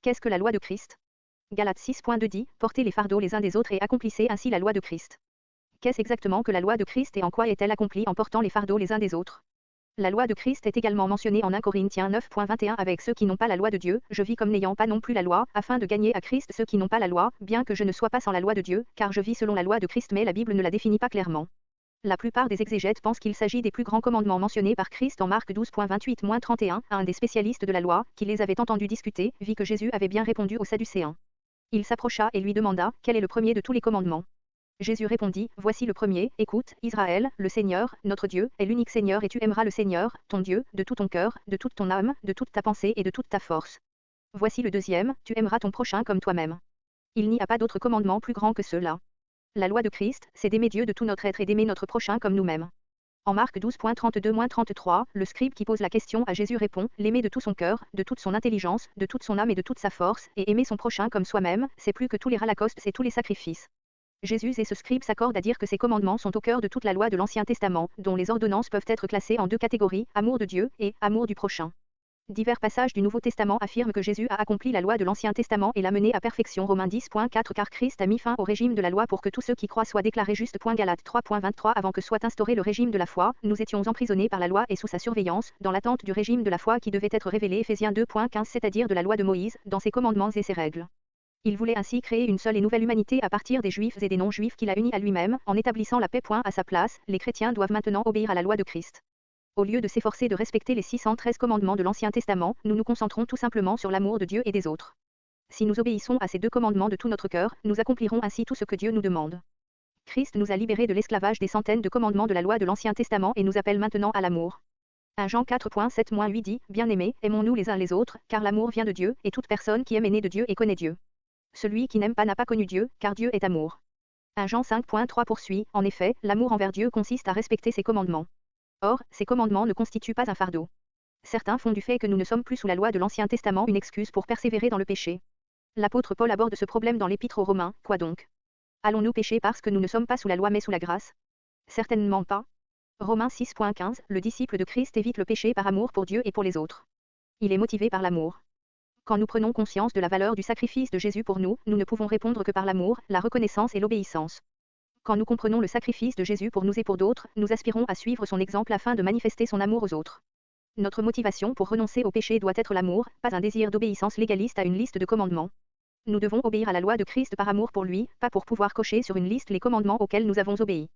Qu'est-ce que la loi de Christ? Galates 6.2 dit, portez les fardeaux les uns des autres et accomplissez ainsi la loi de Christ. Qu'est-ce exactement que la loi de Christ et en quoi est-elle accomplie en portant les fardeaux les uns des autres? La loi de Christ est également mentionnée en 1 Corinthiens 9.21 avec ceux qui n'ont pas la loi de Dieu, je vis comme n'ayant pas non plus la loi, afin de gagner à Christ ceux qui n'ont pas la loi, bien que je ne sois pas sans la loi de Dieu, car je vis selon la loi de Christ mais la Bible ne la définit pas clairement. La plupart des exégètes pensent qu'il s'agit des plus grands commandements mentionnés par Christ en Marc 12.28-31, à un des spécialistes de la loi, qui les avait entendus discuter, vit que Jésus avait bien répondu aux Sadducéens. Il s'approcha et lui demanda, quel est le premier de tous les commandements? Jésus répondit, voici le premier, écoute, Israël, le Seigneur, notre Dieu, est l'unique Seigneur et tu aimeras le Seigneur, ton Dieu, de tout ton cœur, de toute ton âme, de toute ta pensée et de toute ta force. Voici le deuxième, tu aimeras ton prochain comme toi-même. Il n'y a pas d'autre commandement plus grand que ceux-là. La loi de Christ, c'est d'aimer Dieu de tout notre être et d'aimer notre prochain comme nous-mêmes. En Marc 12.32-33, le scribe qui pose la question à Jésus répond, l'aimer de tout son cœur, de toute son intelligence, de toute son âme et de toute sa force, et aimer son prochain comme soi-même, c'est plus que tous les holocaustes et tous les sacrifices. Jésus et ce scribe s'accordent à dire que ces commandements sont au cœur de toute la loi de l'Ancien Testament, dont les ordonnances peuvent être classées en deux catégories, amour de Dieu et amour du prochain. Divers passages du Nouveau Testament affirment que Jésus a accompli la loi de l'Ancien Testament et l'a menée à perfection. Romains 10.4 car Christ a mis fin au régime de la loi pour que tous ceux qui croient soient déclarés justes. Galates 3.23 avant que soit instauré le régime de la foi, nous étions emprisonnés par la loi et sous sa surveillance, dans l'attente du régime de la foi qui devait être révélé. Éphésiens 2.15 c'est-à-dire de la loi de Moïse, dans ses commandements et ses règles. Il voulait ainsi créer une seule et nouvelle humanité à partir des Juifs et des non-Juifs qu'il a unis à lui-même, en établissant la paix. À sa place, les chrétiens doivent maintenant obéir à la loi de Christ. Au lieu de s'efforcer de respecter les 613 commandements de l'Ancien Testament, nous nous concentrons tout simplement sur l'amour de Dieu et des autres. Si nous obéissons à ces deux commandements de tout notre cœur, nous accomplirons ainsi tout ce que Dieu nous demande. Christ nous a libérés de l'esclavage des centaines de commandements de la loi de l'Ancien Testament et nous appelle maintenant à l'amour. 1 Jean 4.7-8 dit, Bien-aimés, aimons-nous les uns les autres, car l'amour vient de Dieu, et toute personne qui aime est née de Dieu et connaît Dieu. Celui qui n'aime pas n'a pas connu Dieu, car Dieu est amour. 1 Jean 5.3 poursuit, en effet, l'amour envers Dieu consiste à respecter ses commandements. Or, ces commandements ne constituent pas un fardeau. Certains font du fait que nous ne sommes plus sous la loi de l'Ancien Testament une excuse pour persévérer dans le péché. L'apôtre Paul aborde ce problème dans l'Épître aux Romains, quoi donc? Allons-nous pécher parce que nous ne sommes pas sous la loi mais sous la grâce? Certainement pas. Romains 6.15, le disciple de Christ évite le péché par amour pour Dieu et pour les autres. Il est motivé par l'amour. Quand nous prenons conscience de la valeur du sacrifice de Jésus pour nous, nous ne pouvons répondre que par l'amour, la reconnaissance et l'obéissance. Quand nous comprenons le sacrifice de Jésus pour nous et pour d'autres, nous aspirons à suivre son exemple afin de manifester son amour aux autres. Notre motivation pour renoncer au péché doit être l'amour, pas un désir d'obéissance légaliste à une liste de commandements. Nous devons obéir à la loi de Christ par amour pour lui, pas pour pouvoir cocher sur une liste les commandements auxquels nous avons obéi.